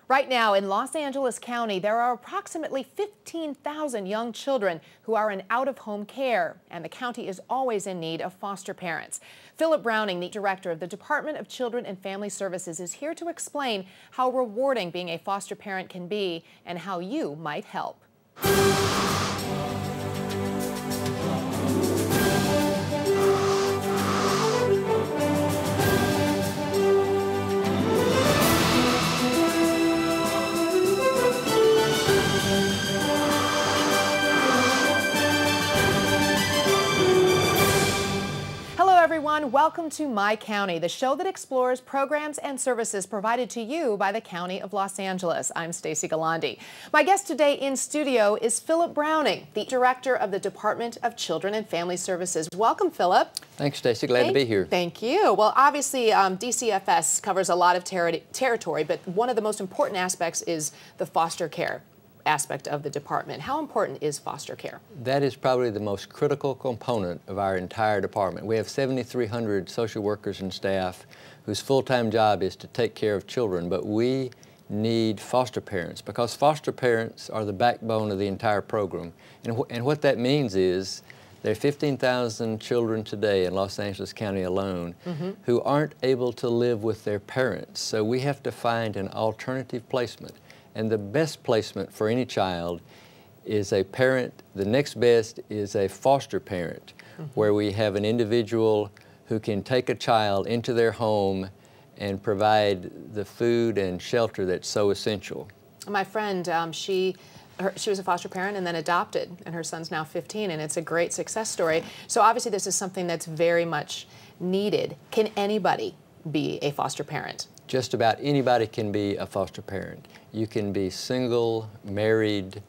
Right now in Los Angeles County, there are approximately 15,000 young children who are in out-of-home care, and the county is always in need of foster parents. Philip Browning, the director of the Department of Children and Family Services, is here to explain how rewarding being a foster parent can be and how you might help. Everyone, welcome to My County, the show that explores programs and services provided to you by the County of Los Angeles. I'm Stacey Galandi. My guest today in studio is Philip Browning, the director of the Department of Children and Family Services. Welcome, Philip. Thanks, Stacey. Glad to be here. Thank you. Well, obviously, DCFS covers a lot of territory, but one of the most important aspects is the foster care aspect of the department. How important is foster care? That is probably the most critical component of our entire department. We have 7,300 social workers and staff whose full-time job is to take care of children, but we need foster parents because foster parents are the backbone of the entire program. And what that means is there are 15,000 children today in Los Angeles County alone who aren't able to live with their parents. So we have to find an alternative placement. And the best placement for any child is a parent. The next best is a foster parent, where we have an individual who can take a child into their home and provide the food and shelter that's so essential. My friend, she was a foster parent and then adopted, and her son's now 15, and it's a great success story. So obviously this is something that's very much needed. Can anybody be a foster parent? Just about anybody can be a foster parent. You can be single, married.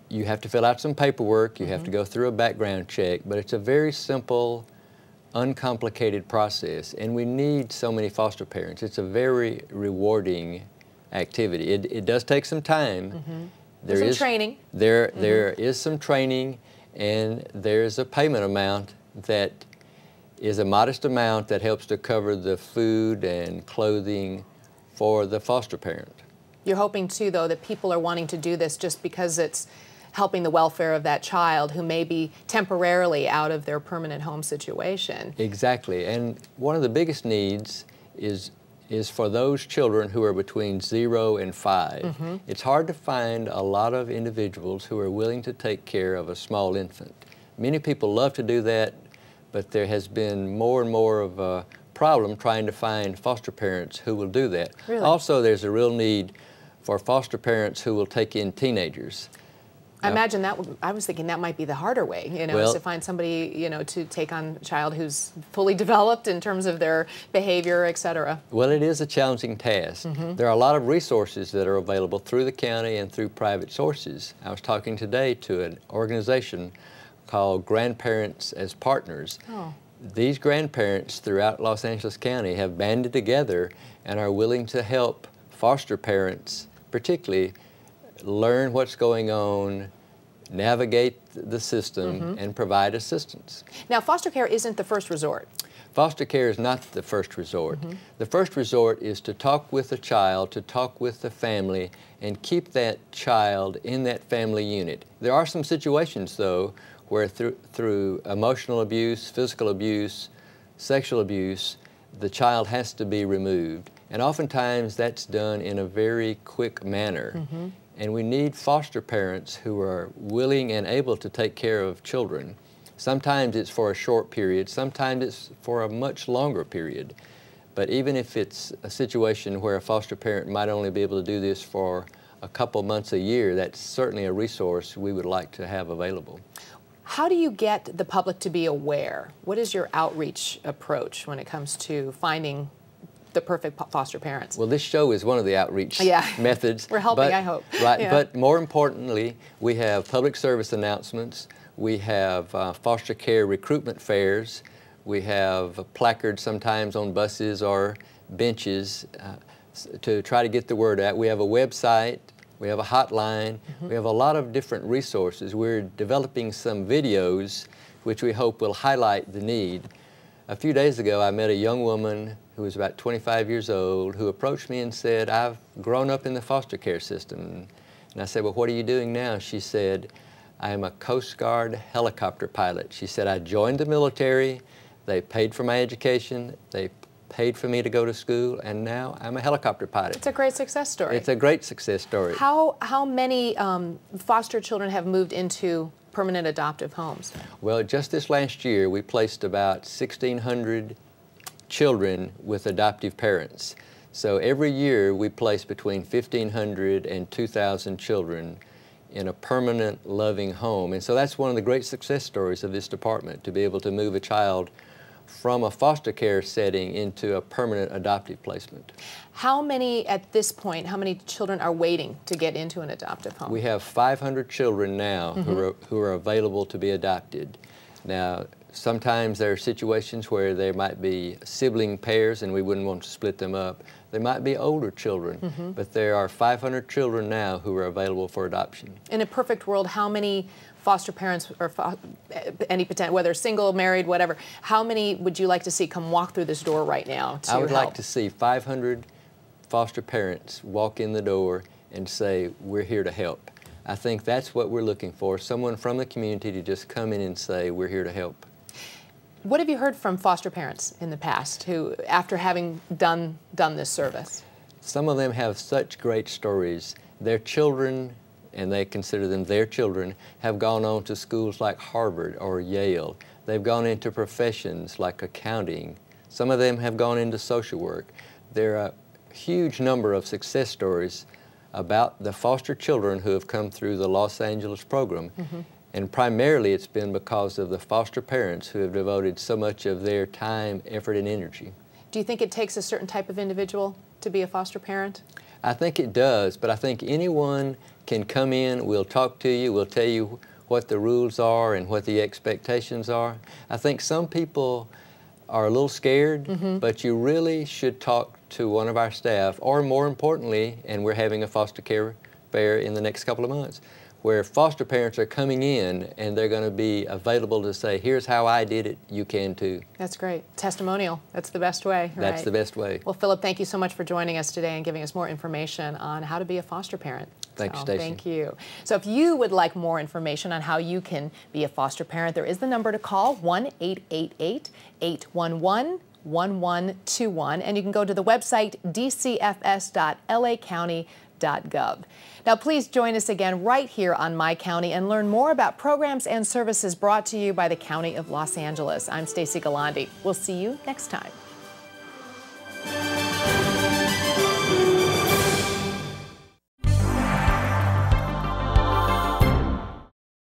You have to fill out some paperwork. You have to go through a background check, but it's a very simple, uncomplicated process, and we need so many foster parents. It's a very rewarding activity. It does take some time. There's some training. There is some training, and there's a payment amount that is a modest amount that helps to cover the food and clothing for the foster parent. You're hoping too, though, that people are wanting to do this just because it's helping the welfare of that child who may be temporarily out of their permanent home situation. Exactly, and one of the biggest needs is for those children who are between 0 and 5. It's hard to find a lot of individuals who are willing to take care of a small infant. Many people love to do that, but there has been more and more of a problem trying to find foster parents who will do that. Really? Also, there's a real need for foster parents who will take in teenagers. I imagine that, I was thinking that might be the harder way, you know, well, is to find somebody, you know, to take on a child who's fully developed in terms of their behavior, etc. Well, it is a challenging task. There are a lot of resources that are available through the county and through private sources. I was talking today to an organization called Grandparents as Partners. These grandparents throughout Los Angeles County have banded together and are willing to help foster parents, particularly, learn what's going on, navigate the system, and provide assistance. Now, foster care isn't the first resort. Foster care is not the first resort. The first resort is to talk with the child, to talk with the family, and keep that child in that family unit. There are some situations, though, where through emotional abuse, physical abuse, sexual abuse, the child has to be removed. And oftentimes that's done in a very quick manner. And we need foster parents who are willing and able to take care of children. Sometimes it's for a short period, sometimes it's for a much longer period. But even if it's a situation where a foster parent might only be able to do this for a couple months a year, that's certainly a resource we would like to have available. How do you get the public to be aware? What is your outreach approach when it comes to finding the perfect foster parents? Well, this show is one of the outreach methods. We're helping, I hope. Right, but more importantly, we have public service announcements. We have foster care recruitment fairs. We have placards sometimes on buses or benches to try to get the word out. We have a website. We have a hotline. We have a lot of different resources. We're developing some videos which we hope will highlight the need. A few days ago, I met a young woman who was about 25 years old who approached me and said, "I've grown up in the foster care system." And I said, "Well, what are you doing now?" She said, "I am a Coast Guard helicopter pilot." She said, "I joined the military, they paid for my education, they paid for me to go to school, and now I'm a helicopter pilot." It's a great success story. It's a great success story. How many foster children have moved into permanent adoptive homes? Well, just this last year, we placed about 1,600 children with adoptive parents. So every year, we place between 1,500 and 2,000 children in a permanent, loving home. And so that's one of the great success stories of this department, to be able to move a child from a foster care setting into a permanent adoptive placement. How many, at this point, how many children are waiting to get into an adoptive home? We have 500 children now who are available to be adopted. Now, sometimes there are situations where there might be sibling pairs and we wouldn't want to split them up. There might be older children, but there are 500 children now who are available for adoption. In a perfect world, how many foster parents, or any potential, whether single, married, whatever, how many would you like to see come walk through this door right now to I would help? like to see 500 foster parents walk in the door and say, "We're here to help." I think that's what we're looking for, someone from the community to just come in and say, "We're here to help." What have you heard from foster parents in the past who, after having done this service? Some of them have such great stories. Their children, and they consider them their children, have gone on to schools like Harvard or Yale. They've gone into professions like accounting. Some of them have gone into social work. There are a huge number of success stories about the foster children who have come through the Los Angeles program. And primarily it's been because of the foster parents who have devoted so much of their time, effort, and energy. Do you think it takes a certain type of individual to be a foster parent? I think it does, but I think anyone can come in, we'll talk to you, we'll tell you what the rules are and what the expectations are. I think some people are a little scared, but you really should talk to one of our staff, or more importantly, and we're having a foster care fair in the next couple of months, where foster parents are coming in and they're going to be available to say, "Here's how I did it, you can too." That's great. Testimonial. That's the best way. That's right? the best way. Well, Philip, thank you so much for joining us today and giving us more information on how to be a foster parent. Thank you, Stacey. Thank you. So if you would like more information on how you can be a foster parent, there is the number to call, 1-888-811-1121, and you can go to the website dcfs.lacounty.gov. Now, please join us again right here on My County and learn more about programs and services brought to you by the County of Los Angeles. I'm Stacey Galandi. We'll see you next time.